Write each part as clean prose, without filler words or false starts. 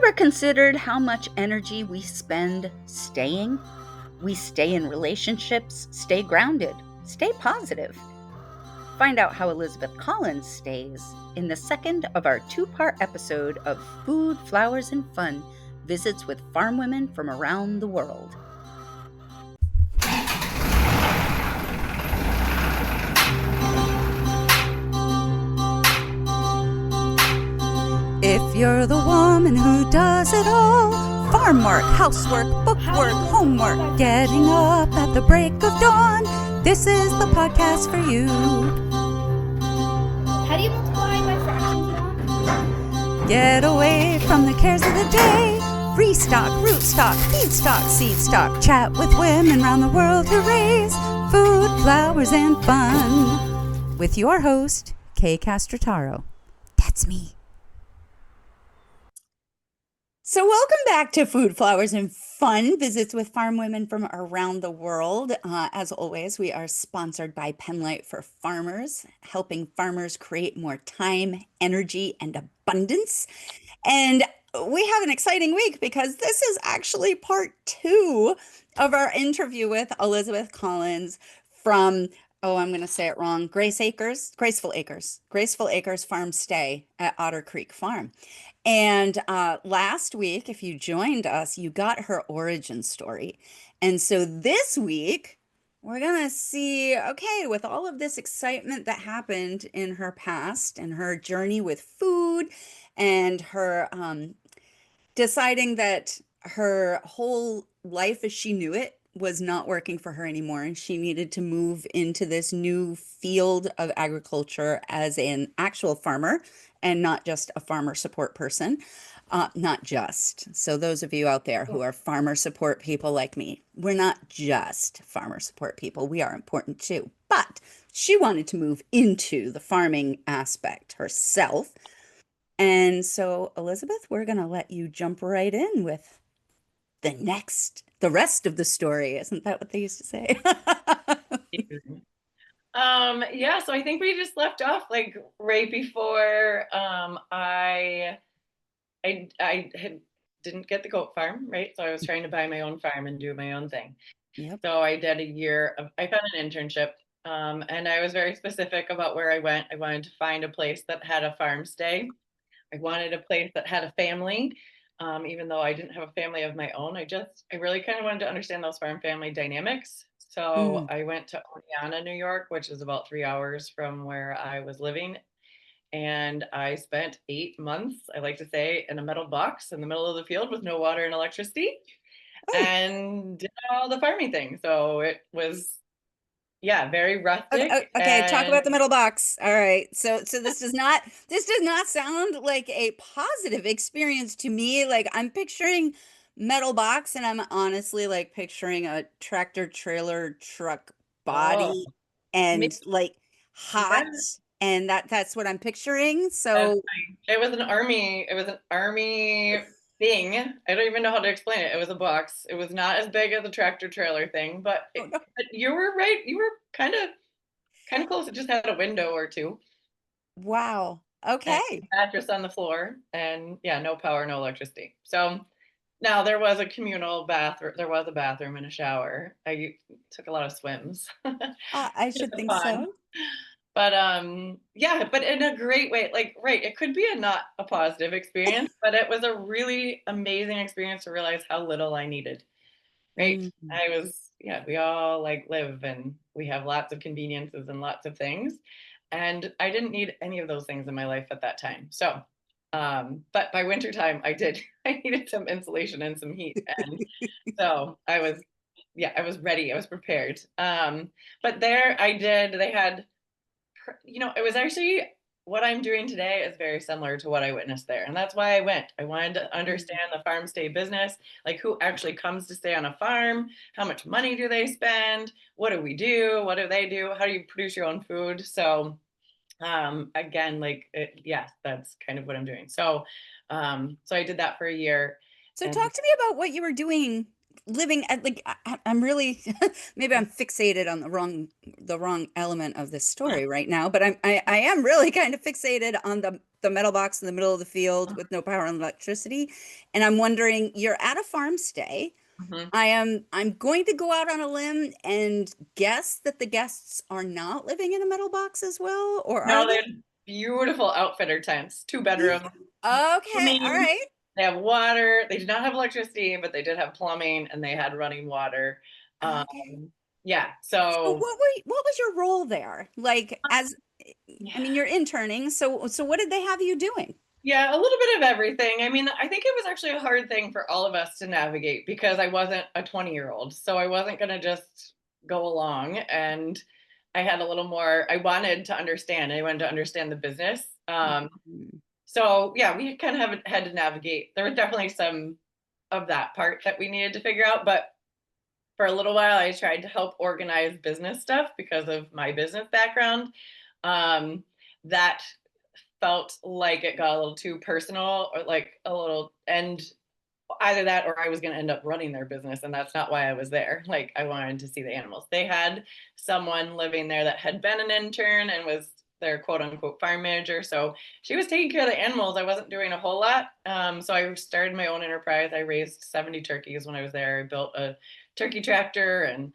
ever considered how much energy we spend staying? We stay in relationships, stay grounded, stay positive. Find out how Elizabeth Collins stays in the second of our two-part episode of Food, Flowers, and Fun Visits with Farm Women from Around the World. If you're the woman who does it all, farm work, housework, bookwork, homework, getting up at the break of dawn, this is the podcast for you. How do you multiply by fractions, Mom? Get away from the cares of the day. Free stock, root stock, feed stock, seed stock. Chat with women around the world who raise food, flowers, and fun. With your host, Kay Castrataro. That's me. So welcome back to Food, Flowers, and Fun Visits with Farm Women from Around the World. As always, we are sponsored by Penlight for Farmers, helping farmers create more time, energy, and abundance. And we have an exciting week because this is actually part 2 of our interview with Elizabeth Collins from, I'm going to say it wrong, Graceful Acres farmstay at Otter Creek Farm. And last week, if you joined us, you got her origin story. And so this week, we're going to see, okay, with all of this excitement that happened in her past and her journey with food and her deciding that her whole life as she knew it was not working for her anymore, and she needed to move into this new field of agriculture as an actual farmer and not just a farmer support person. Not just. So those of you out there who are farmer support people like me, we're not just farmer support people. We are important too. But she wanted to move into the farming aspect herself. And so, Elizabeth, we're going to let you jump right in with the rest of the story. Isn't that what they used to say? Yeah, so I think we just left off like right before I didn't get the goat farm, right? So I was trying to buy my own farm and do my own thing. Yep. So I did I found an internship, and I was very specific about where I went. I wanted to find a place that had a farm stay. I wanted a place that had a family. Even though I didn't have a family of my own, I really kind of wanted to understand those farm family dynamics. So I went to Oneonta, New York, which is about 3 hours from where I was living. And I spent 8 months, I like to say, in a metal box in the middle of the field with no water and electricity and did all the farming thing. So it was, yeah, very rustic. Okay, talk about the middle box. All right. So this does not sound like a positive experience to me. Like, I'm picturing metal box, and I'm honestly like picturing a tractor trailer truck body and like hot, and that's what I'm picturing. So it was an army thing. I don't even know how to explain it. It was a box. It was not as big as a tractor trailer thing, but you were right. You were kind of close. It just had a window or two. Wow. Okay. And mattress on the floor, and yeah, no power, no electricity. So now there was a communal bathroom. There was a bathroom and a shower. I took a lot of swims. I should think so. But yeah, but in a great way. Like, right, it could be not a positive experience, but it was a really amazing experience to realize how little I needed. Right. We all like live and we have lots of conveniences and lots of things. And I didn't need any of those things in my life at that time. So, but by wintertime, I needed some insulation and some heat. And so I was ready. I was prepared. But there they had, it was actually what I'm doing today is very similar to what I witnessed there. And that's why I went. I wanted to understand the farm stay business, like who actually comes to stay on a farm, how much money do they spend, what do we do, what do they do, how do you produce your own food? So again, that's kind of what I'm doing. So I did that for a year. So talk to me about what you were doing living at, like, I'm really maybe I'm fixated on the wrong element of this story right now, but I am really kind of fixated on the the metal box in the middle of the field with no power and electricity. And I'm wondering, you're at a farm stay. Mhm. I'm going to go out on a limb and guess that the guests are not living in a metal box as well, or are No, they they? had beautiful outfitter tents, 2 bedroom, Okay, all plumbing. right. They have water. They did not have electricity, but they did have plumbing and they had running water. Okay. Yeah, So so what was your role there? Like as I yeah. mean, you're interning, so what did they have you doing? Yeah, a little bit of everything. I mean, I think it was actually a hard thing for all of us to navigate because I wasn't a 20-year-old. So I wasn't going to just go along. And I had a little more, I wanted to understand. I wanted to understand the business. Mhm. So yeah, we kind of had to navigate. There were definitely some of that part that we needed to figure out. But for a little while, I tried to help organize business stuff because of my business background. Um, that felt like it got a little too personal or like a little, and either that or I was going to end up running their business, and that's not why I was there. Like, I wanted to see the animals. They had someone living there that had been an intern and was their quote unquote farm manager, so she was taking care of the animals. I wasn't doing a whole lot. So I started my own enterprise. I raised 70 turkeys when I was there. I built a turkey tractor, and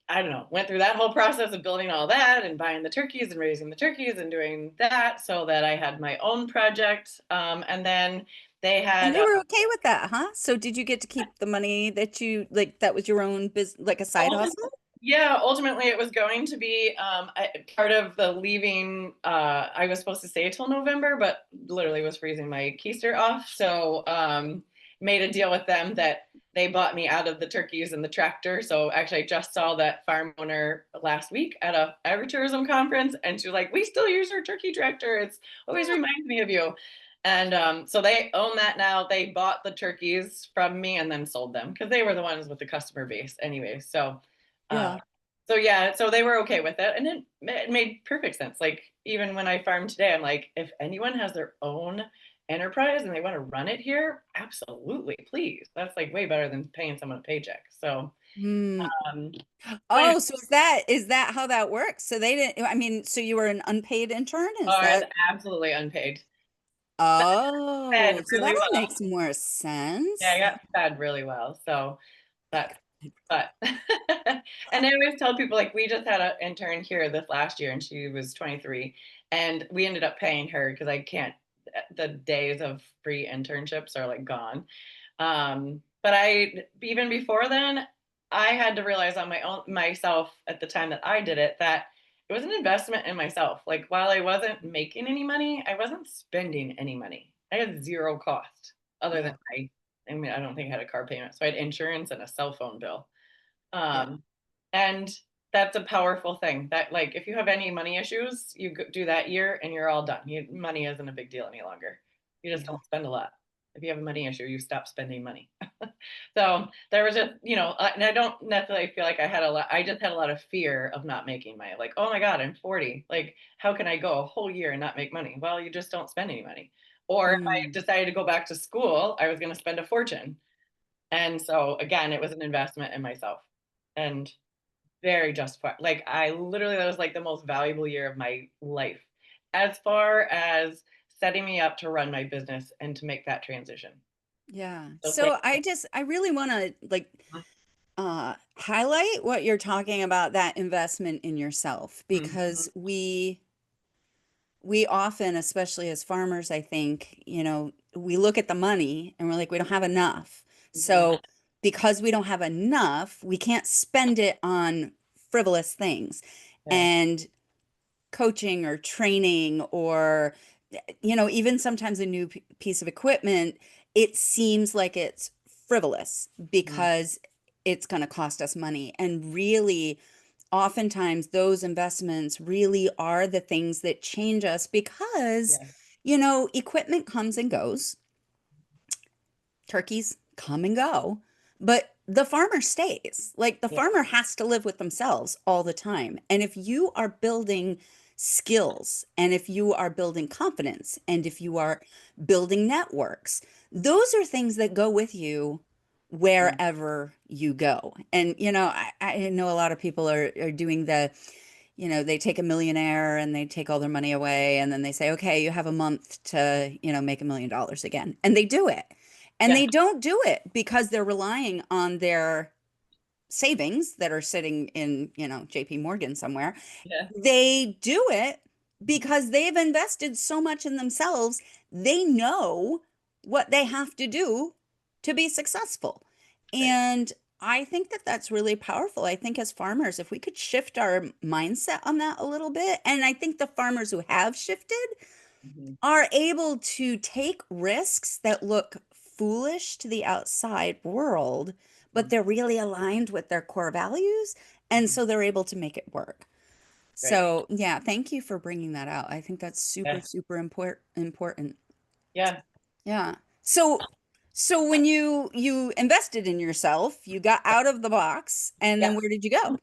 I don't know, went through that whole process of building all that and buying the turkeys and raising the turkeys and doing that so that I had my own project. And then they And had they were okay with that, huh? So did you get to keep the money that you like that was your own business, like a side ultimately, hustle? yeah, ultimately it was going to be part of the leaving. I was supposed to stay till November, but literally was freezing my keister off. So made a deal with them that they bought me out of the turkeys and the tractor. So actually, I just saw that farm owner last week at a agritourism conference, and she was like, "We still use our turkey tractor. It's always reminds me of you." And so they own that now. They bought the turkeys from me and then sold them because they were the ones with the customer base anyway. Uh, Yeah. so yeah, so they were okay with it, and it made perfect sense. Like, even when I farm today, I'm like, if anyone has their own enterprise and they want to run it here, absolutely, please. That's like way better than paying someone a paycheck. So, Hmm. um, so anyway, Oh, so is that how that works? So they didn't, I mean, so you were an unpaid intern? oh, Is I was that? absolutely unpaid. Oh, Fed so really that all well. makes more Yeah, I sense. got fed really well. So that, but, and I always tell people, like, we just had an intern here this last year and she was 23, and we ended up paying her because I can't, the days of free internships are like gone. But even before then, I had to realize on my own myself at the time that I did it that it was an investment in myself. Like, while I wasn't making any money, I wasn't spending any money. I had zero cost other than Yeah. I mean, I don't think I had a car payment. So I had insurance and a cell phone bill. Yeah. Um, and that's a powerful thing that, like, if you have any money issues, you do that year and you're all done. Money isn't a big deal any longer. You just Yeah. don't spend a lot. If you have a money issue, you stop spending money. So there was just, and I don't necessarily feel like I had a lot. I just had a lot of fear of not making money. Like, oh my God, I'm 40. Like, how can I go a whole year and not make money? Well, you just don't spend any money. Or if I Mm. decided to go back to school, I was going to spend a fortune. And so again, it was an investment in myself and very justified. Like, I literally, that was like the most valuable year of my life as far as setting me up to run my business and to make that transition. Yeah. So thank So I really want to like highlight what you're talking about, that investment in yourself, you. because we often, especially as farmers, I think, we look at the money and we're like, we don't have enough. Mhm. So because we don't have enough, we can't spend it on frivolous things. Yeah. And coaching or training or even sometimes a new piece of equipment, it seems like it's frivolous Mhm. because it's going to cost us money. And really, oftentimes, those investments really are the things that change us because, Yeah. equipment comes and goes, turkeys come and go, but the farmer stays. Like the Yeah. farmer has to live with themselves all the time. And if you are building skills and if you are building confidence and if you are building networks, those are things that go with you Yeah. wherever you go. And I know a lot of people are doing the they take a millionaire and they take all their money away, and then they say, okay, you have a month to, make $1 million again. And they do it. And Yeah. they don't do it because they're relying on their savings that are sitting in, JP Morgan somewhere. Yeah. They do it because they've invested so much in themselves. They know what they have to do to be successful. Right. And I think that that's really powerful. I think as farmers, if we could shift our mindset on that a little bit, and I think the farmers who have shifted Mhm. are able to take risks that look foolish to the outside world, but Mhm. they're really aligned with their core values. And Mhm. so they're able to make it work. Right. So, yeah, thank you for bringing that out. I think that's super, Yeah. super important. Yeah. Yeah. So when you invested in yourself, you got out of the box, and Yeah. then where did you go?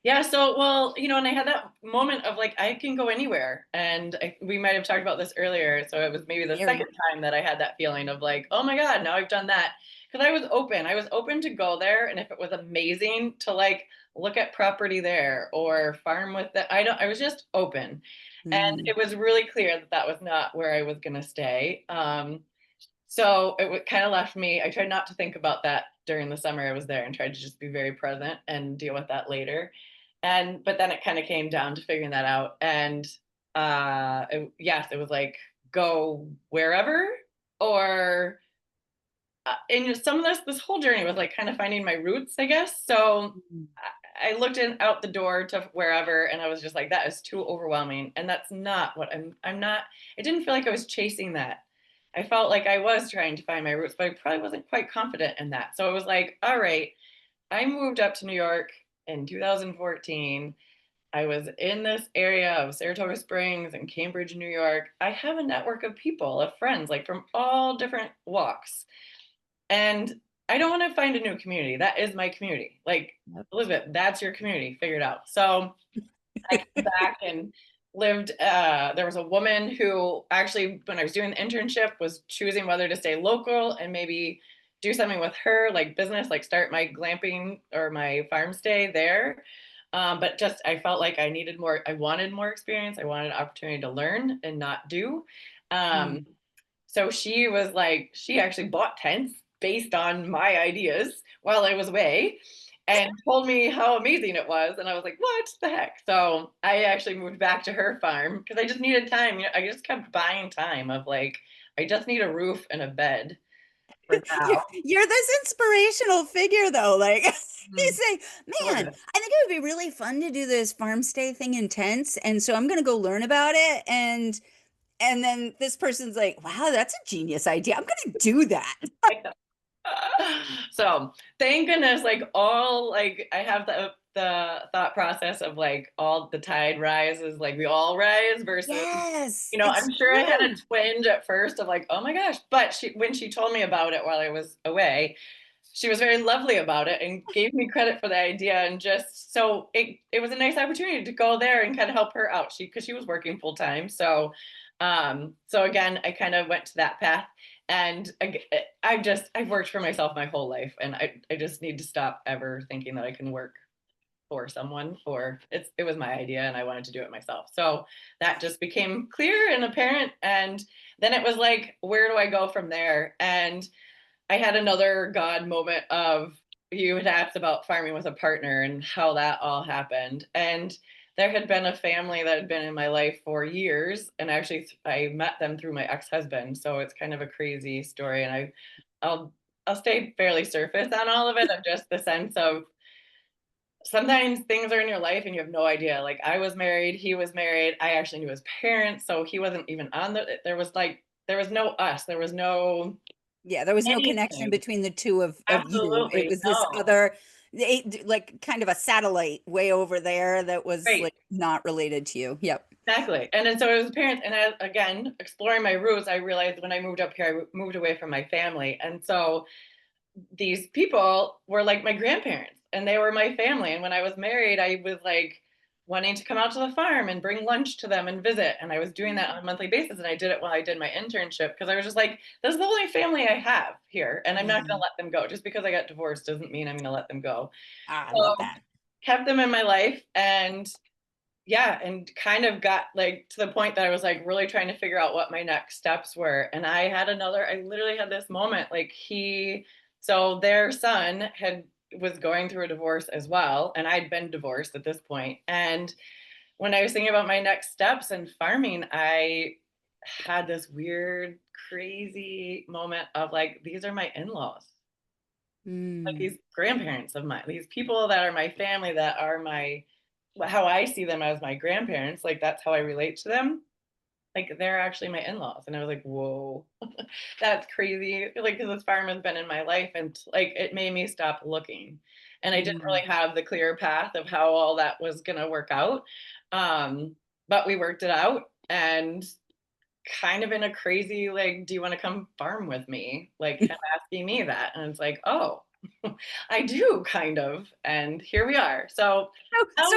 Yeah, so well, and I had that moment of like I can go anywhere, and we might have talked about this earlier. So it was maybe the second Very. time that I had that feeling of like, oh my God, now I've done that because I was open. I was open to go there, and if it was amazing to like look at property there or farm with it, I was just open, and Mm, it was really clear that that was not where I was going to stay. So it kind of left me. I tried not to think about that during the summer I was there and tried to just be very present and deal with that later. But then it kind of came down to figuring that out. And yes, it was like go wherever or and some of this whole journey was like kind of finding my roots, I guess. So mm, I looked out the door to wherever and I was just like, that is too overwhelming. And that's not what I'm not, it didn't feel like I was chasing that. I felt like I was trying to find my roots, but I probably wasn't quite confident in that. So it was like, all right, I moved up to New York in 2014. I was in this area of Saratoga Springs and Cambridge, New York. I have a network of people, of friends, like from all different walks. And I don't want to find a new community. That is my community. Like, yep. Elizabeth, that's your community. Figure it out. So I came back and lived. There was a woman who actually, when I was doing the internship, was choosing whether to stay local and maybe do something with her, like business, like start my glamping or my farm stay there. But just, I felt like I needed more, I wanted more experience. I wanted an opportunity to learn and not do. Um, Mm. so she was like, she actually bought tents based on my ideas while I was away and told me how amazing it was. And I was like, what the heck? So I actually moved back to her farm because I just needed time. I just kept buying time of like, I just need a roof and a bed for You're, now. you're this inspirational figure, though. Like you Mm, say, sort man, of. I think it would be really fun to do this farm stay thing in tents, and so I'm gonna go learn about it. And then this person's like, wow, that's a genius idea. I'm gonna do that. So thank goodness, like all like I have the thought process of like all the tide rises, like we all rise versus Yes, it's I'm sure I had a true. twinge at first of like, oh my gosh. But when she told me about it while I was away, she was very lovely about it and gave me credit for the idea. And just so it was a nice opportunity to go there and kind of help her out. Because she was working full time. So again, I kind of went to that path. And I've worked for myself my whole life. And I just need to stop ever thinking that I can work for someone or it was my idea and I wanted to do it myself. So that just became clear and apparent. And then it was like, where do I go from there? And I had another God moment of you had asked about farming with a partner and how that all happened. And there had been a family that had been in my life for years. And actually I met them through my ex-husband. So it's kind of a crazy story. And I'll I'll stay fairly surface on all of it of just the sense of sometimes things are in your life and you have no idea. Like I was married, he was married. I actually knew his parents, so he wasn't even on there was no us. There was no Yeah, there was no connection anything. between the two of you. It Absolutely was this no. other, like kind of a satellite way over there that was Right. like not related to you. Yep. Exactly. And then so it was parents. And again, exploring my roots, I realized when I moved up here, I moved away from my family. And so these people were like my grandparents and they were my family. And when I was married, I was like wanting to come out to the farm and bring lunch to them and visit. And I was doing that on a monthly basis. And I did it while I did my internship because I was just like, this is the only family I have here. And I'm not going Yeah. to let them go. Just because I got divorced doesn't mean I'm going to let them go. Ah, I love So that. kept them in my life. And yeah, and kind of got like to the point that I was like really trying to figure out what my next steps were. And I literally had this moment like so their son was going through a divorce as well. And I'd been divorced at this point. And when I was thinking about my next steps in farming, I had this weird, crazy moment of like, these are my in laws, like Mm, these grandparents of mine, these people that are my family, that are how I see them as my grandparents. Like, that's how I relate to them. Like, they're actually my in laws. And I was like, whoa, that's crazy. Like, because this farm has been in my life and like it made me stop looking. And I didn't mm, really have the clear path of how all that was going to work out. But we worked it out and kind of in a crazy, like, do you want to come farm with me? Like, him asking me that. And it's like, oh, I do kind of. And here we are. So, so how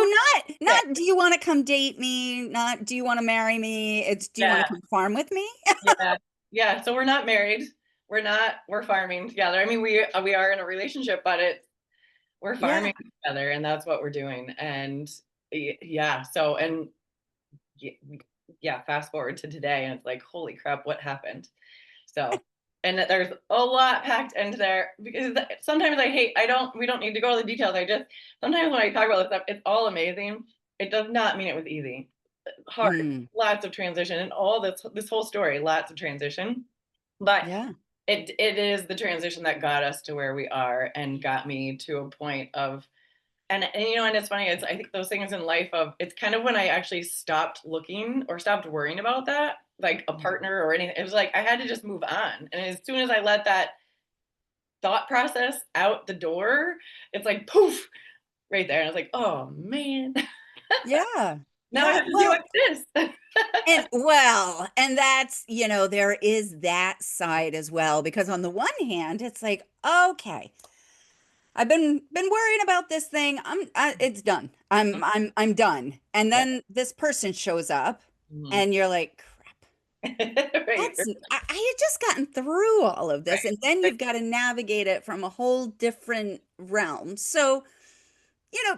sick. not do you want to come date me? Not do you want to marry me? It's do you want Yeah. to come farm with me? Yeah. Yeah. So we're not married. We're farming together. I mean, we are in a relationship, but we're Yeah. farming together and that's what we're doing. And yeah. So, and yeah, fast forward to today and it's like, holy crap, what happened? So, and that there's a lot packed into there because sometimes we don't need to go into the details. Sometimes when I talk about this stuff, it's all amazing. It does not mean it was easy. Hard, Mm, lots of transition and all this whole story, lots of transition. But yeah. it is the transition that got us to where we are and got me to a point of and you know, and it's funny, I think those things in life of it's kind of when I actually stopped looking or stopped worrying about that, like a Mm. partner or anything. It was like I had to just move on. And as soon as I let that thought process out the door, it's like poof, right there. And I was like, oh man, Yeah. now I Yeah. have to deal Well, with this. and that's, there is that side as well, because on the one hand, it's like, okay, I've been worrying about this thing. It's done. I'm done. And Yeah. then this person shows up Mhm. and you're like, crap. Right. I had just gotten through all of this, Right. and then Like, you've got to navigate it from a whole different realm. So,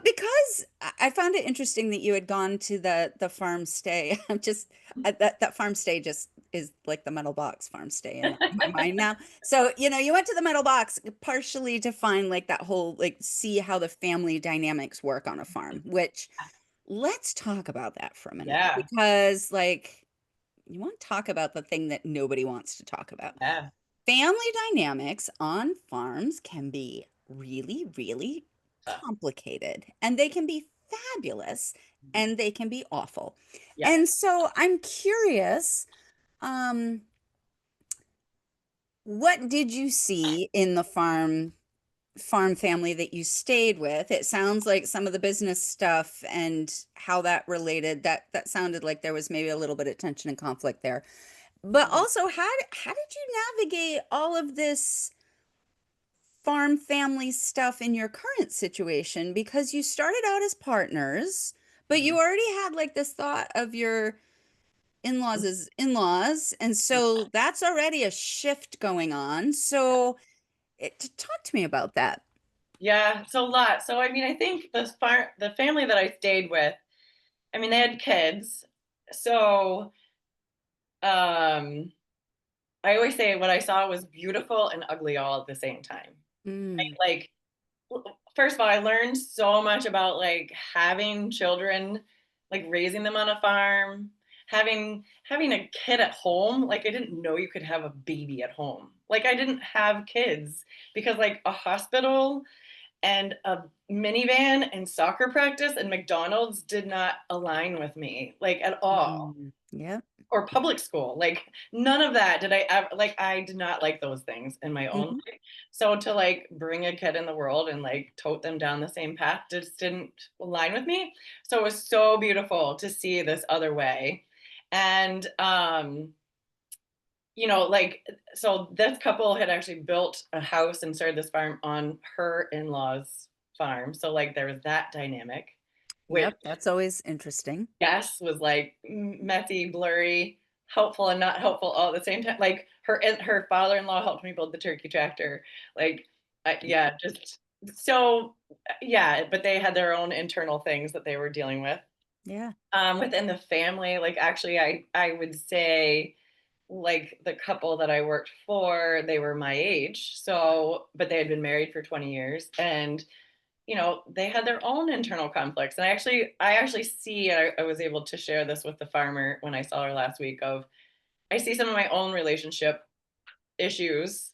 because I found it interesting that you had gone to the farm stay. I'm just that farm stay just is like the metal box farm stay in my mind now. So, you went to the metal box partially to find like that whole like see how the family dynamics work on a farm, which let's talk about that for a minute yeah. because like you want to talk about the thing that nobody wants to talk about. Yeah. Family dynamics on farms can be really, really Tough. complicated, and they can be fabulous Mhm. and they can be awful. Yeah. And so I'm curious, um, what did you see in the farm family that you stayed with? It sounds like some of the business stuff and how that related, that sounded like there was maybe a little bit of tension and conflict there. But Mhm. also, how did you navigate all of this farm family stuff in your current situation? Because you started out as partners, but you Mhm. already had like this thought of your in-laws as in-laws, and so that's already a shift going on. So, talk to me about that. Yeah, so a lot. So I mean, I think the family that I stayed with, I mean, they had kids. So um I always say what I saw was beautiful and ugly all at the same time. Mm, Right? Like first of all, I learned so much about like having children, like raising them on a farm, having a kid at home. Like I didn't know you could have a baby at home. Like I didn't have kids because like a hospital and a minivan and soccer practice and McDonald's did not align with me like at all. yep. Or public school, like none of that did I ever like. I did not like those things in my own Mhm. life. So to like bring a kid in the world and like tote them down the same path just didn't align with me. So it was so beautiful to see this other way. And like so this couple had actually built a house and started this farm on her in-laws farm, so like there was that dynamic, which Yep, that's always interesting. yes was like messy, blurry, helpful and not helpful all at the same time. Like her father-in-law helped me build the turkey tractor, like yeah, just so yeah, but they had their own internal things that they were dealing with. Yeah. Within the family, like actually I would say like the couple that I worked for, they were my age. So, but they had been married for 20 years and they had their own internal conflicts. And I actually see, I was able to share this with the farmer when I saw her last week of I see some of my own relationship issues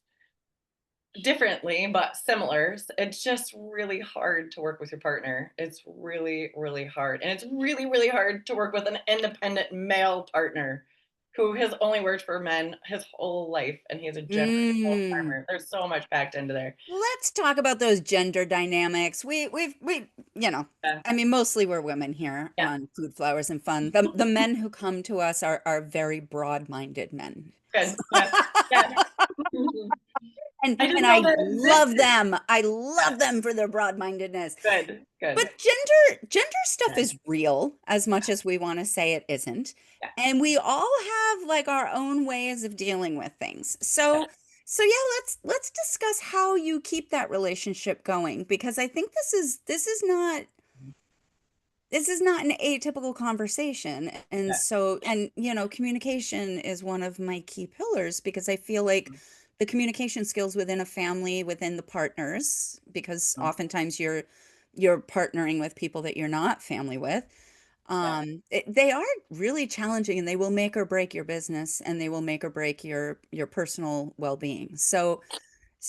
differently but similar. It's just really hard to work with your partner. It's really, really hard. And it's really, really hard to work with an independent male partner who has only worked for men his whole life and he's a generational Mm. farmer. There's so much packed into there. Let's talk about those gender dynamics. You know, Yeah. I mean, mostly we're women here Yeah. on Food, Flowers, and Fun. The men who come to us are very broad-minded men. Good. Yeah. Yeah. I didn't And know I that love existed. them. I Yeah. love them for their broad-mindedness. Good. Good. But gender stuff Yeah. is real as much as we want to say it isn't. Yeah. And we all have like our own ways of dealing with things. Yeah. So yeah, let's discuss how you keep that relationship going because I think this is not an atypical conversation. And Yeah. so, and communication is one of my key pillars because I feel like the communication skills within a family, within the partners, because Mhm. oftentimes you're partnering with people that you're not family with. Yeah. They are really challenging and they will make or break your business and they will make or break your personal well-being. So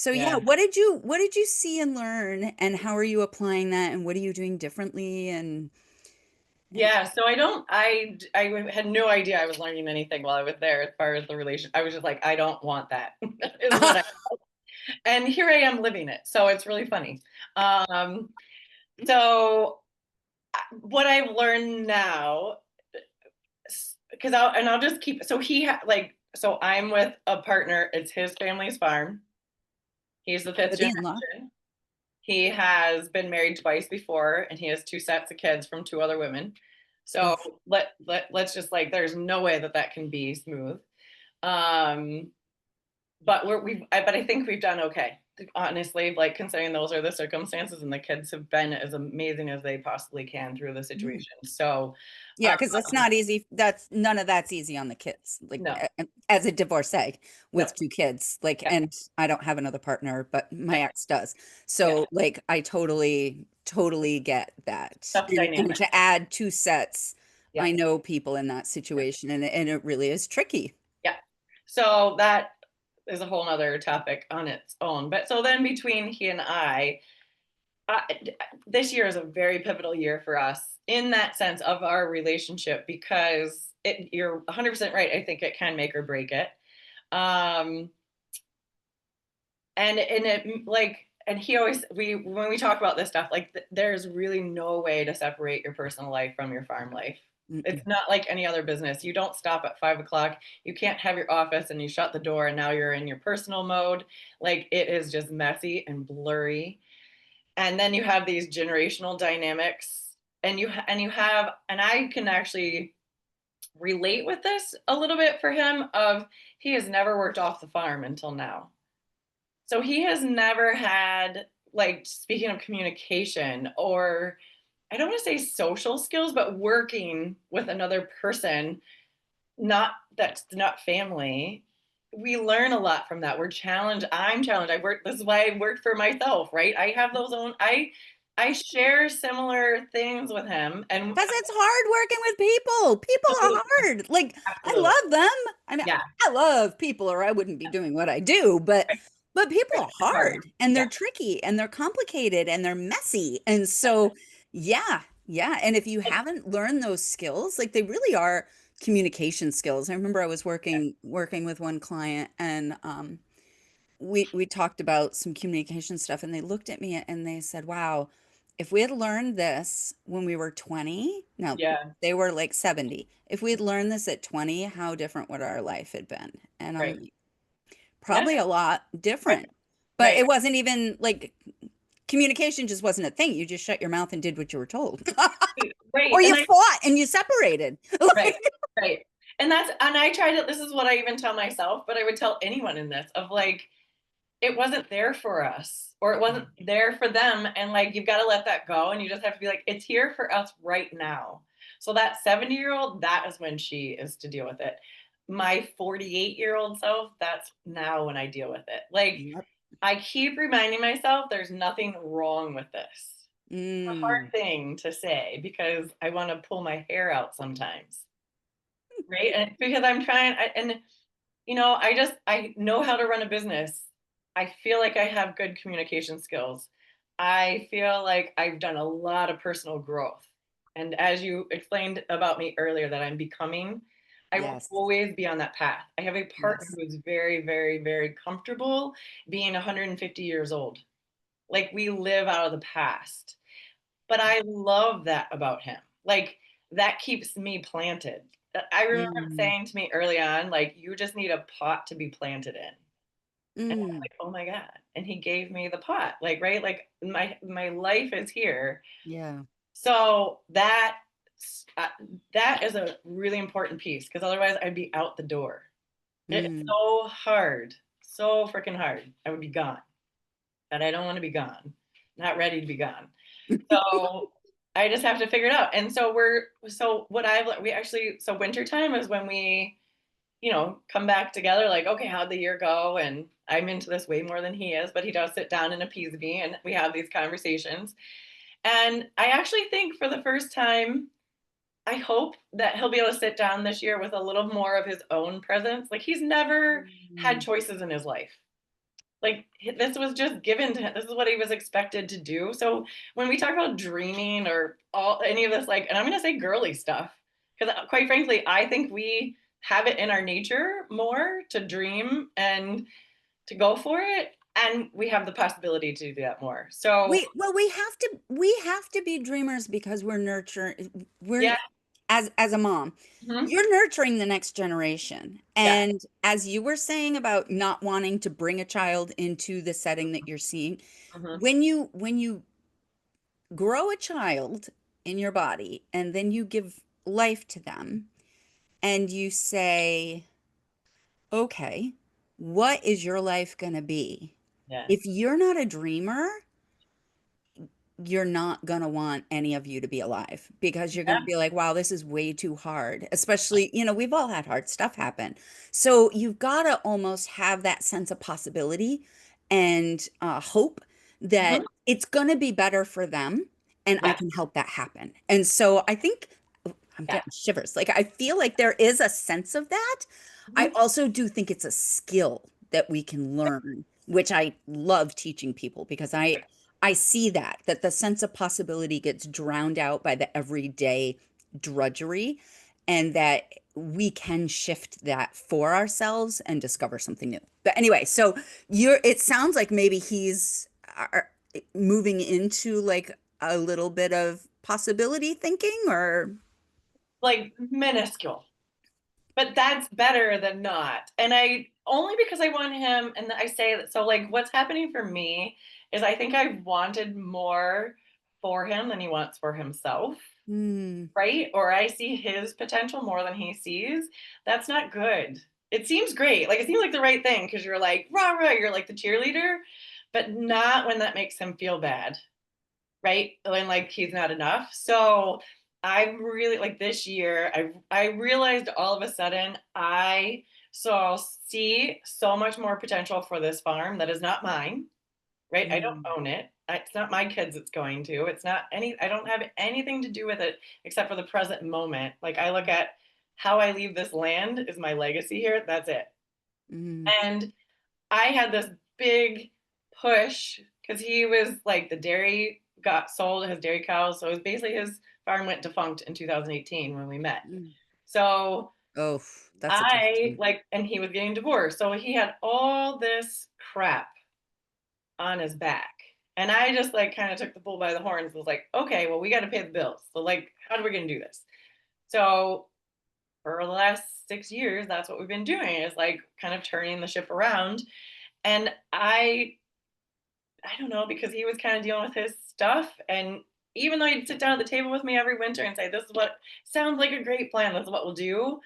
yeah, Yeah. what did you see and learn and how are you applying that and what are you doing differently and Yeah, so I had no idea I was learning anything while I was there as far as the relation. I was just like, I don't want that, is what I, and here I am living it. So it's really funny. Um, so what I've learned now, because I'll just keep, so so I'm with a partner, it's his family's farm. He's the fifth with the in-law. generation. He has been married twice before, and he has two sets of kids from two other women. So Oof. let's just like, there's no way that that can be smooth. Um, but but I think we've done okay. Honestly, like considering those are the circumstances, and the kids have been as amazing as they possibly can through the Mm. situation. So, Yeah, because that's um, not easy. That's none of that's easy on the kids. Like no, as a divorcee no, with two kids, like, yeah, and I don't have another partner, but my right, ex does. yeah, So like I totally get that. tough And dynamic, to add two sets, yeah, I know people in that yeah, situation and it really is tricky. yeah. So that is a whole nother topic on its own. But so then between he and I, this year is a very pivotal year for us in that sense of our relationship because you're 100% right. I think it can make or break it. Um, and it like, and he always, when we talk about this stuff, like there's really no way to separate your personal life from your farm life. Mm-mm. It's not like any other business. You don't stop at 5 o'clock. You can't have your office and you shut the door and now you're in your personal mode. Like it is just messy and blurry. And then you have these generational dynamics and I can actually relate with this a little bit for him of he has never worked off the farm until now, so he has never had, like, speaking of communication, or I don't want to say social skills, but working with another person, not that's not family. We learn a lot from that. We're challenged. I'm challenged. This is why I work for myself, right? I have those own, I share similar things with him. And Because it's hard working with people. People are absolutely, hard. Like I absolutely. love them. I mean, Yeah. I love people or I wouldn't be doing what I do, Right, but people right. are It's hard. hard and Yeah. they're tricky and they're complicated and they're messy. And so yeah, yeah. And if you And, haven't learned those skills, like they really are communication skills. I remember I was yeah. working with one client and we talked about some communication stuff and they looked at me and they said, "Wow, if we had learned this when we were 20, no, Yeah. they were like 70. If we had learned this at 20, how different would our life had been?" And I'm Right. like, Yeah. probably a lot Right. different. But Right. it wasn't even like communication just wasn't a thing. You just shut your mouth and did what you were told. Right. Or And you fought and you separated. right, Like, right. And I try to, this is what I even tell myself, but I would tell anyone in this of like, it wasn't there for us or it wasn't there for them. And like, you've got to let that go. And you just have to be like, it's here for us right now. So that 70-year-old, that is when she is to deal with it. My 48-year-old self, that's now when I deal with it. Like, Yep. I keep reminding myself there's nothing wrong with this. It's a hard Mm, thing to say because I want to pull my hair out sometimes, right? And because I'm trying, and I know how to run a business. I feel like I have good communication skills. I feel like I've done a lot of personal growth. And as you explained about me earlier, that I'm becoming, I will yes. always be on that path. I have a partner Yes. who is very, very, very comfortable being 150 years old. Like we live out of the past. But I love that about him. Like that keeps me planted. I remember him Mm, saying to me early on, like, you just need a pot to be planted in. And I'm mm, like, oh my God. And he gave me the pot. Like, right? Like my life is here. yeah. So uh, that is a really important piece because otherwise I'd be out the door. It's Mm. so hard, so freaking hard. I would be gone, but I don't want to be gone. Not ready to be gone. So I just have to figure it out. And so we actually, so wintertime is when we, come back together, like, okay, how'd the year go? And I'm into this way more than he is, but he does sit down and appease me and we have these conversations. And I actually think for the first time, I hope that he'll be able to sit down this year with a little more of his own presence. Like he's never had Mm. choices in his life. Like this was just given to him. This is what he was expected to do. So when we talk about dreaming or all any of this, like, and I'm going to say girly stuff, because quite frankly, I think we have it in our nature more to dream and to go for it. And we have the possibility to do that more. So We have to be dreamers because we're yeah. as a mom, Hmm. you're nurturing the next generation. Yeah. And as you were saying about not wanting to bring a child into the setting that you're seeing, Hmm. when you grow a child in your body and then you give life to them and you say, okay, what is your life going to be? Yes. If you're not a dreamer, you're not going to want any of you to be alive because you're going to Yeah. be like, wow, this is way too hard. Especially, we've all had hard stuff happen. So you've got to almost have that sense of possibility and hope that Hmm. it's going to be better for them and I Yeah. can help that happen. And so I think I'm Yeah. getting shivers. Like I feel like there is a sense of that. I Hmm. also do think it's a skill that we can learn, which I love teaching people because I see that the sense of possibility gets drowned out by the everyday drudgery and that we can shift that for ourselves and discover something new. But anyway, so it sounds like maybe he's moving into like a little bit of possibility thinking or Like minuscule. But that's better than not. And I only because I want him, and I say that, so like what's happening for me is I think I've wanted more for him than he wants for himself, hmm, right? Or I see his potential more than he sees. That's not good. It seems great. Like it seems like the right thing because you're like, rah, rah, you're like the cheerleader, but not when that makes him feel bad, right? When like he's not enough. So I'm really like this year, I realized all of a sudden I so see so much more potential for this farm that is not mine, right? I don't hmm, own it. It's not my kids it's going to. It's not I don't have anything to do with it except for the present moment. Like I look at how I leave this land is my legacy here. That's it. hmm, And I had this big push because he was like the dairy got sold, his dairy cows. So it was basically his farm went defunct in 2018 when we met. hmm. So Oh, that's a tough I time. like, and he was getting divorced. So he had all this crap on his back. And I just like kind of took the bull by the horns, was like, okay, well, we got to pay the bills. So, like, how are we going to do this? So, for the last 6 years, that's what we've been doing is like kind of turning the ship around. And I don't know, because he was kind of dealing with his stuff. And even though he'd sit down at the table with me every winter and say, this is what sounds like a great plan, this is what we'll do.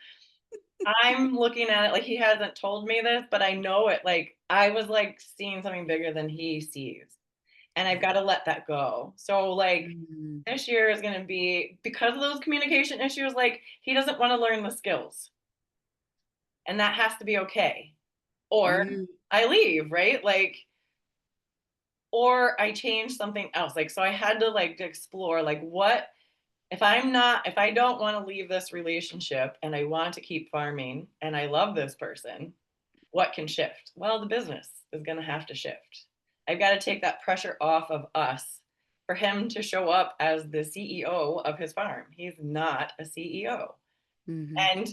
I'm looking at it like he hasn't told me this, but I know it. Like I was like seeing something bigger than he sees. and I've got to let that go. So like Mm, this year is going to be, because of those communication issues, like he doesn't want to learn the skills, and that has to be okay. Or mm, I leave, right? Like, or I change something else. Like, so I had to like explore like what if I don't want to leave this relationship and I want to keep farming and I love this person, what can shift? Well, the business is going to have to shift. I've got to take that pressure off of us for him to show up as the CEO of his farm. He's not a CEO. mhm. And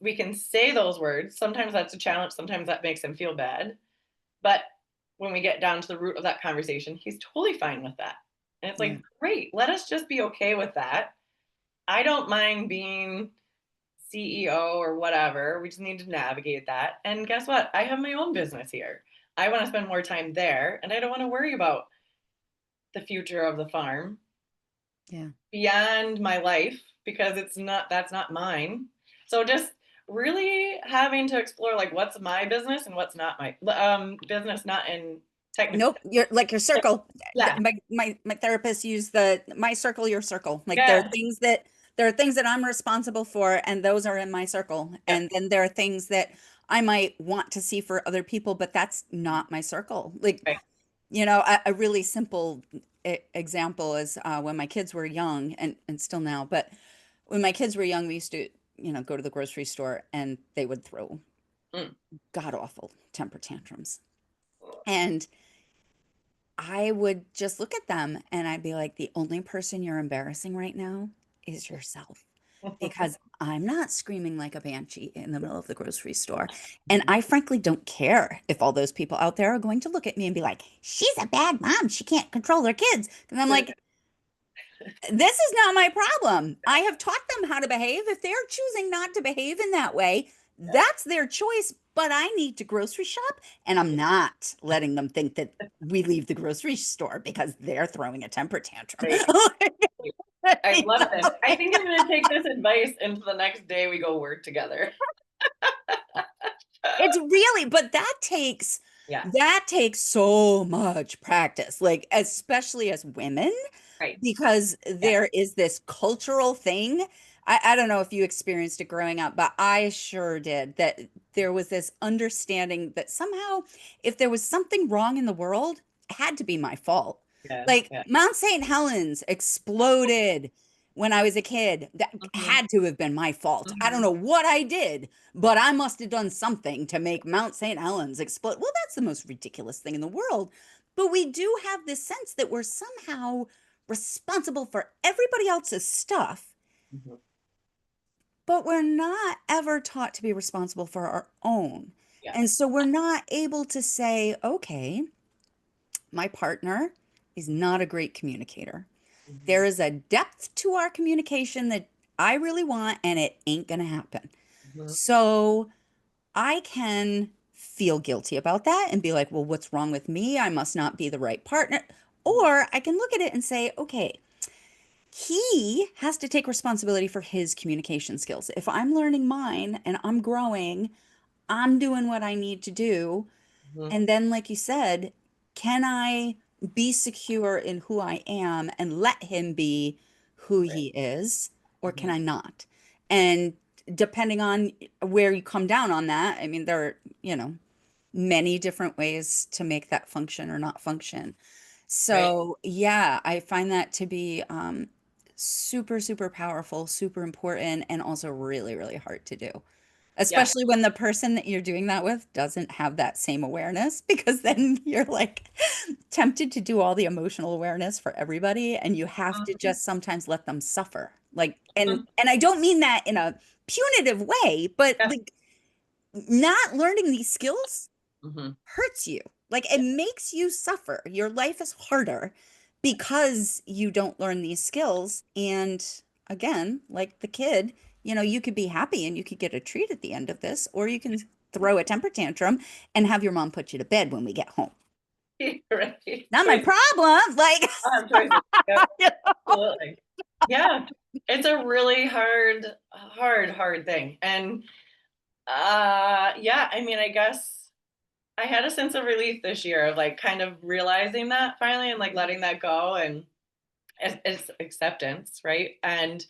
we can say those words. Sometimes that's a challenge, sometimes that makes him feel bad. But when we get down to the root of that conversation, he's totally fine with that. And it's Yeah. like, great, let us just be okay with that. I don't mind being CEO or whatever. We just need to navigate that. And guess what? I have my own business here. I want to spend more time there, and I don't want to worry about the future of the farm Yeah. beyond my life because that's not mine. So just really having to explore like what's my business and what's not my business, not in technical. Nope, you're like your circle. Yeah. My therapist used the my circle, your circle. Like Yeah. there are things that I'm responsible for, and those are in my circle. Yep. And then there are things that I might want to see for other people, but that's not my circle. Like, Right. a really simple example is when my kids were young, and still now, but when my kids were young, we used to, go to the grocery store and they would throw Mm. god awful temper tantrums. And I would just look at them and I'd be like, the only person you're embarrassing right now is yourself. Because I'm not screaming like a banshee in the middle of the grocery store. And I frankly don't care if all those people out there are going to look at me and be like, she's a bad mom. She can't control her kids. And I'm like, this is not my problem. I have taught them how to behave. If they're choosing not to behave in that way, that's their choice. But I need to grocery shop, and I'm not letting them think that we leave the grocery store because they're throwing a temper tantrum. Right. I love this. I think I'm going to take this advice into the next day we go work together. It's really, but Yeah. that takes so much practice, like especially as women, Right. because Yeah. there is this cultural thing. I don't know if you experienced it growing up, but I sure did, that there was this understanding that somehow if there was something wrong in the world, it had to be my fault. Yeah. Like Yeah. Mount St. Helens exploded when I was a kid. That Hmm. had to have been my fault. I don't Hmm. know what I did, but I must have done something to make Mount St. Helens explode. Well, that's the most ridiculous thing in the world. But we do have this sense that we're somehow responsible for everybody else's stuff, Hmm. but we're not ever taught to be responsible for our own. Yeah. And so we're not able to say, okay, my partner is not a great communicator. Hmm. There is a depth to our communication that I really want, and it ain't going to happen. Hmm. So I can feel guilty about that and be like, well, what's wrong with me? I must not be the right partner. Or I can look at it and say, okay, he has to take responsibility for his communication skills. If I'm learning mine and I'm growing, I'm doing what I need to do. Hmm. And then, like you said, can I be secure in who I am and let him be who Right. he is, or can Hmm. I not? And depending on where you come down on that, I mean, there are, many different ways to make that function or not function. Right. So, yeah, I find that to be super, super powerful, super important, and also really, really hard to do. Yeah. Especially when the person that you're doing that with doesn't have that same awareness, because then you're like tempted to do all the emotional awareness for everybody, and you have to Mhm. just sometimes let them suffer. Like, and Mhm. and I don't mean that in a punitive way, but Yeah. like not learning these skills Hmm. hurts you. Like it makes you suffer. Your life is harder because you don't learn these skills. And again, like the kid, you could be happy and you could get a treat at the end of this, or you can throw a temper tantrum and have your mom put you to bed when we get home. Right. Not my Choices. problem. Like, Choices. Yep. Absolutely. Yeah. It's a really hard thing. And yeah, I mean, I guess I had a sense of relief this year of like kind of realizing that finally and like letting that go, and it's acceptance, right? And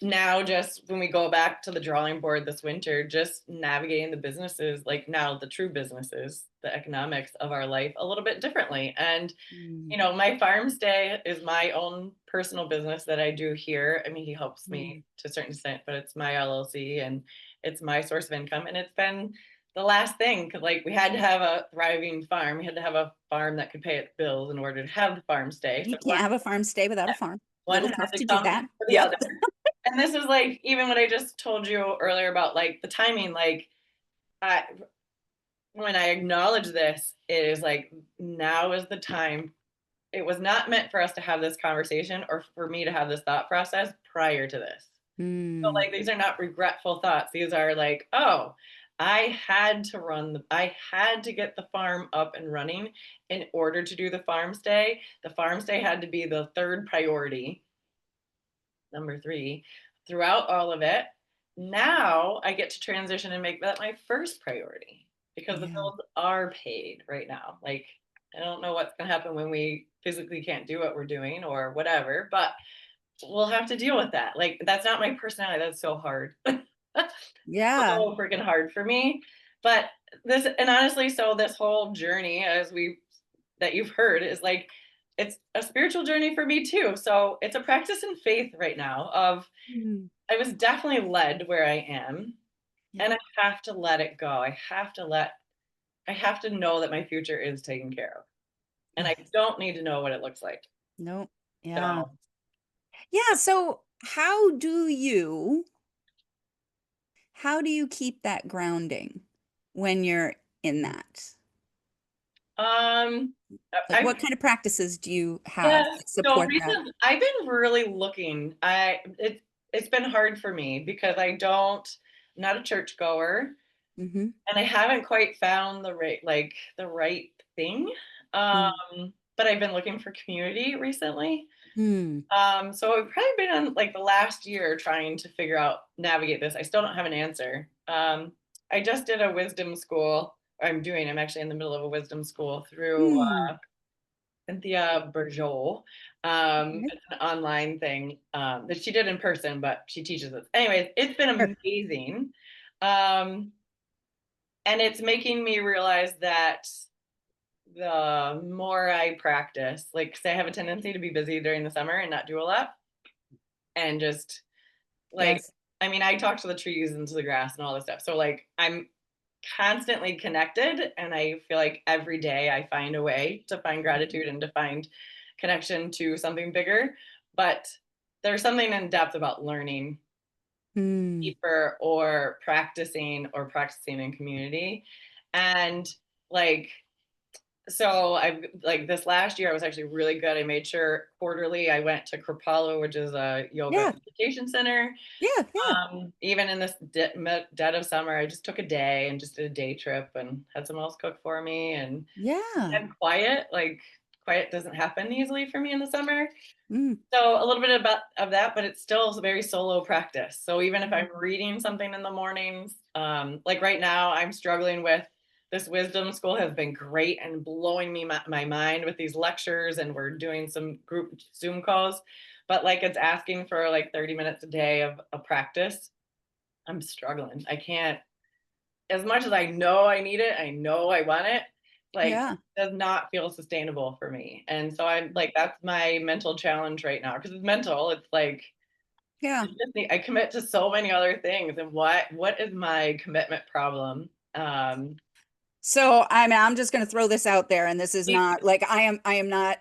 now just when we go back to the drawing board this winter, just navigating the businesses, like now the true businesses, the economics of our life a little bit differently. And Mm, my farm stay is my own personal business that I do here. I mean, he helps mm. me to a certain extent, but it's my LLC and it's my source of income. And it's been the last thing because, like, we had to have a thriving farm. We had to have a farm that could pay its bills in order to have the farm stay. You So can't have a farm stay without a farm. one Little had tough to to do come that. before the Yep. other. And this is like even what I just told you earlier about like the timing, like I, when I acknowledge this, it is like now is the time. It was not meant for us to have this conversation or for me to have this thought process prior to this. So Mm, like these are not regretful thoughts. These are like, oh, I had to get the farm up and running in order to do the farm stay. The farm stay had to be the third priority, number three, throughout all of it. Now I get to transition and make that my first priority because the yeah. bills are paid right now. Like, I don't know what's going to happen when we physically can't do what we're doing or whatever, but we'll have to deal with that. Like, that's not my personality. That's so hard. Yeah. So freaking hard for me. But and honestly, so this whole journey, that you've heard, is like, it's a spiritual journey for me too. So it's a practice in faith right now of Mm, I was definitely led where I am, yeah. and I have to let it go. I have to know that my future is taken care of. And I Yes. don't need to know what it looks like. Nope. Yeah. So, Yeah. So how do you keep that grounding when you're in that? um, Like I what kind of practices do you have yes. that So support that? recently, I've been really looking. It's been hard for me because I'm not a churchgoer, Mm-hmm. and I haven't quite found the right thing. But I've been looking for community recently. Mm-hmm. So I've probably been on like the last year trying to figure out navigate this. I still don't have an answer. I just did a wisdom school. I'm actually in the middle of a wisdom school through Cynthia Bergeau. It's an online thing that she did in person, but she teaches us. Anyways, it's been Sure. amazing. Um, and it's making me realize that the more I practice, like, say I have a tendency to be busy during the summer and not do a lot, and just like, Yes. I mean, I talk to the trees and to the grass and all this stuff. So, like, I'm constantly connected, and I feel like every day I find a way to find gratitude and to find connection to something bigger. But there's something in depth about learning Mm. deeper or practicing in community. And like, so I like this last year I was actually really good. I made sure quarterly I went to Kripalu, which is a yoga Yeah. meditation center. Yeah. Yeah. Even in this dead of summer, I just took a day and just did a day trip and had someone else cook for me and Yeah. had quiet. Like, quiet doesn't happen easily for me in the summer. Mm. So a little bit of that, but it's still a very solo practice. So even if I'm reading something in the mornings, like right now, I'm struggling with this wisdom school has been great and blowing my mind with these lectures, and we're doing some group Zoom calls, but like it's asking for like 30 minutes a day of a practice. I'm struggling. I can't, as much as I know I need it, I know I want it, like, Yeah. does not feel sustainable for me. And so I'm like, that's my mental challenge right now because it's mental. It's like Yeah. I commit to so many other things, and what is my commitment problem? So I'm just going to throw this out there, and this is Please not like I am not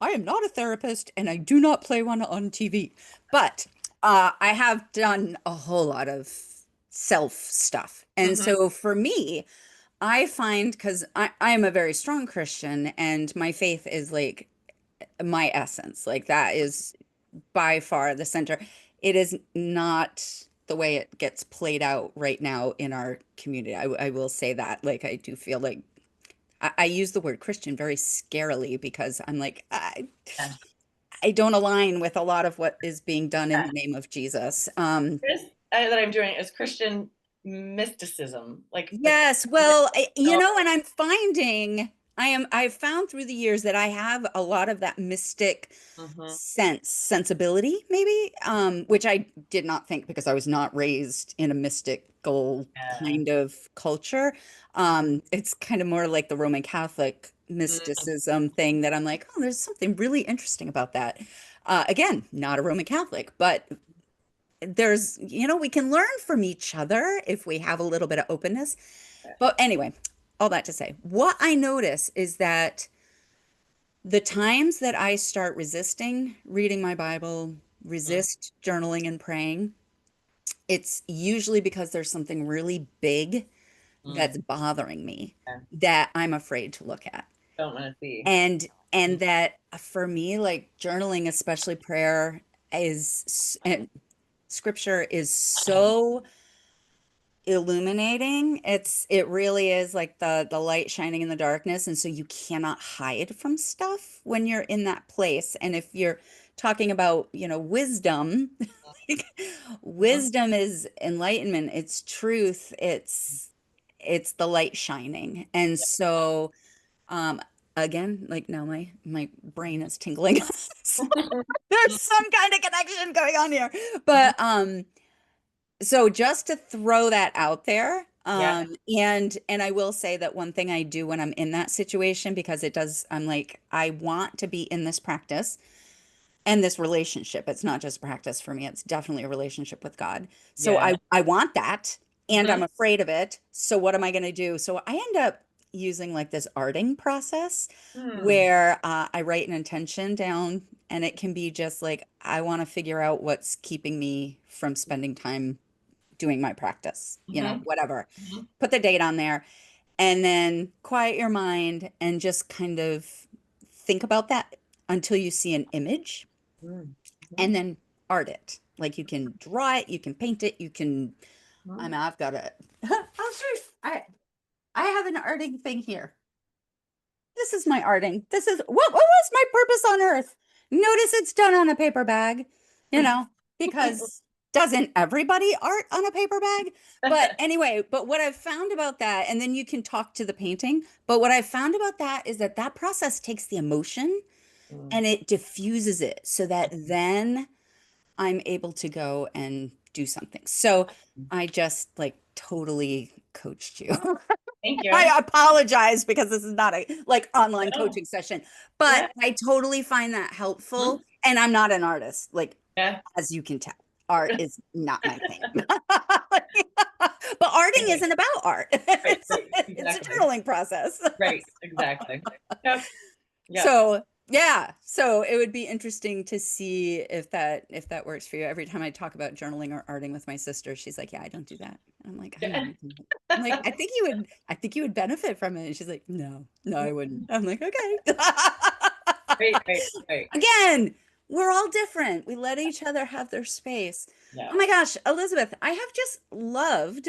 I am not a therapist, and I do not play one on TV. But I have done a whole lot of self stuff, do. and Mhm. so for me, I find because I am a very strong Christian, and my faith is like my essence, like that is by far the center. It is not the way it gets played out right now in our community. I will say that. Like, I do feel like I use the word Christian very scarily because I'm like, Yeah. I don't align with a lot of what is being done in Yeah. the name of Jesus. This that I'm doing is Christian mysticism, like the Yes, well, and I'm finding I've found through the years that I have a lot of that mystic Mhm. sensibility, maybe, which I did not think because I was not raised in a mystical Yeah. kind of culture. It's kind of more like the Roman Catholic Mhm. mysticism thing that I'm like, oh, there's something really interesting about that. Again, not a Roman Catholic, but we can learn from each other if we have a little bit of openness. But anyway, all that to say, what I notice is that the times that I start resisting reading my Bible, Mm, resist journaling and praying, it's usually because there's something really big mm, that's bothering me yeah. that I'm afraid to look at. Don't want to see. And Mm, and that for me, like journaling, especially prayer, and scripture is so illuminating. It really is like the light shining in the darkness, and so you cannot hide from stuff when you're in that place. And if you're talking about, wisdom, like, mhm. wisdom is enlightenment, it's truth, it's the light shining. And Yeah. so again, like now my brain is tingling. So there's some kind of connection going on here. Mhm. But so just to throw that out there, Yeah. and I will say that one thing I do when I'm in that situation, because I'm like, I want to be in this practice and this relationship. It's not just practice for me, it's definitely a relationship with God. So Yeah. I want that, and Mhm. I'm afraid of it. So what am I going to do? So I end up using like this arting process Hmm. where I write an intention down, and it can be just like, I want to figure out what's keeping me from spending time doing my practice, Mhm. whatever. Mhm. Put the date on there, and then quiet your mind and just kind of think about that until you see an image, Mm, mhm. and then art it. Like you can draw it, you can paint it, you can. Mhm. I've got a. Oh, sure. I have an arting thing here. This is my arting. This is what was my purpose on earth? Notice it's done on a paper bag, you know, because doesn't everybody art on a paper bag? But anyway, but what I've found about that, and then you can talk to the painting, but what I've found about that is that that process takes the emotion Mm, and it diffuses it so that then I'm able to go and do something. So mhm. I just like totally coached you. Thank you. I apologize because this is not a like online No. coaching session, but Yeah. I totally find that Mhm. helpful. And I'm not an artist, like Yeah. as you can tell. Art is not my thing. But arting Right. isn't about art. Right. It's Right. it's a Exactly. journaling process. Right. Exactly. Yep. Yep. So yeah, so it would be interesting to see if that works for you. Every time I talk about journaling or arting with my sister, she's like, "Yeah, I don't do that." And I'm like, "I know Yeah. you do." I'm like, I think you would benefit from it." And she's like, "No, no, I wouldn't." I'm like, "Okay." Right. Right. Right. Again, we're all different. We let each other have their space. Yeah. Oh my gosh, Elizabeth, I have just loved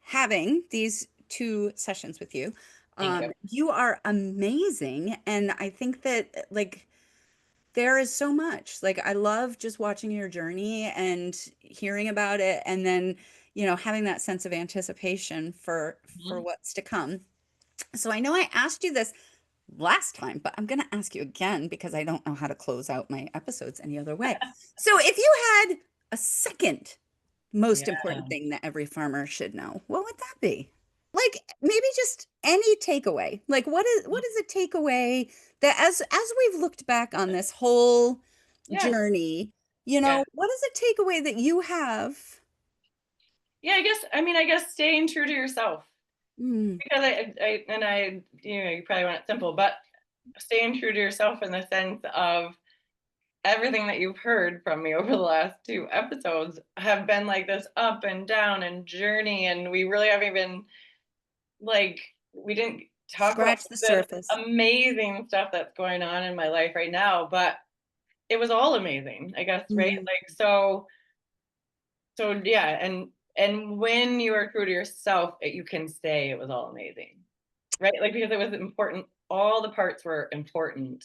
having these two sessions with you. Thank you. You are amazing, and I think that like there is so much. Like I love just watching your journey and hearing about it, and then, having that sense of anticipation for Mhm. what's to come. So I know I asked you this last time, but I'm going to ask you again because I don't know how to close out my episodes any other way. So if you had a second most Yeah. important thing that every farmer should know, what would that be? Like maybe just any takeaway. Like what is a takeaway that as we've looked back on this whole Yeah. journey, Yeah. what is a takeaway that you have? Yeah. I guess staying true to yourself, Mm, because you probably want it simple, but staying true to yourself in the sense of everything that you've heard from me over the last two episodes have been like this up and down and journey, and we really haven't even like we didn't talk about scratch the the surface. amazing stuff that's going on in my life right now, but it was all amazing, I guess, right? Mm, Like so yeah, and when you are true to yourself, you can say it was all amazing, right? Like because it was important, all the parts were important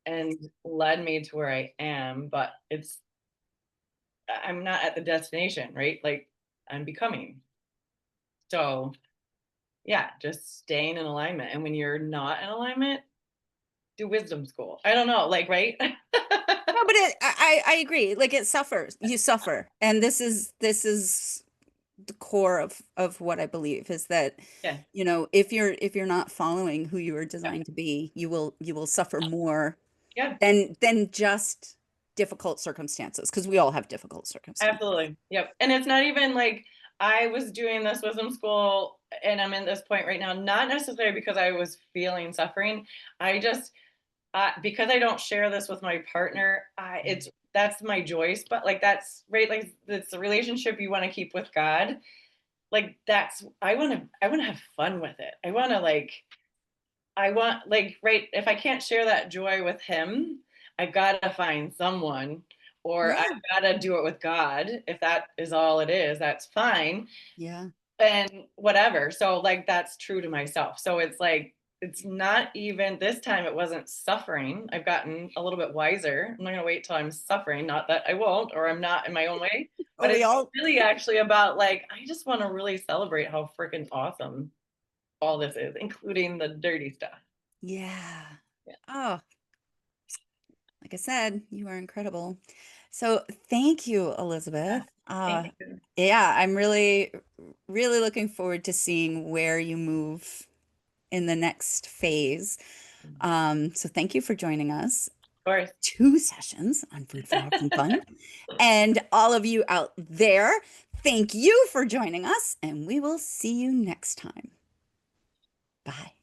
and led me to where I am, but I'm not at the destination, right? Like I'm becoming. So yeah, just staying in alignment. And when you're not in alignment, do wisdom school. I don't know, like, right? No, but I agree. Like it suffers. You suffer. And this is the core of what I believe is that, Yeah. if you're not following who you were Yep. designed to be, you will suffer more Yeah. than just difficult circumstances, because we all have difficult circumstances. Absolutely. Yep. And it's not even like I was doing this wisdom school and I'm in this point right now, not necessarily because I was feeling suffering. I just, because I don't share this with my partner, it's that's my joy spot. Like that's right. Like it's the relationship you want to keep with God. Like that's I want to have fun with it. I want like right if I can't share that joy with him, I've got to find someone or I've Yeah. got to do it with God. If that is all it is, that's fine. Yeah. And whatever. So like that's true to myself. So it's like it's not even this time it wasn't suffering. I've gotten a little bit wiser. I'm not going to wait till I'm suffering, not that I won't or I'm not in my own way, Oh, but we it's all, really actually about like I just want to really celebrate how freaking awesome all this is, including the dirty stuff. yeah. Yeah. Oh, like I said, you are incredible. So thank you, Yeah. Elizabeth. Thank you. Yeah, I'm really, really looking forward to seeing where you move in the next phase. Of So thank you for joining us. course. 2 sessions on food, flowers, and fun. And all of you out there, thank you for joining us, and we will see you next time. Bye.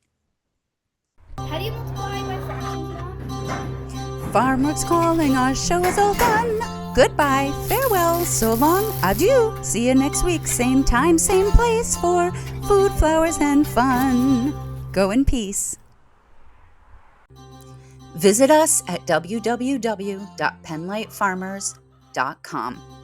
How do you multiply by fractions, Mom? Farmworks calling, our show is all done. Goodbye, farewell, so long, adieu. See you next week, same time, same place for food, flowers, and fun. Go in peace. Visit us at www.penlightfarmers.com.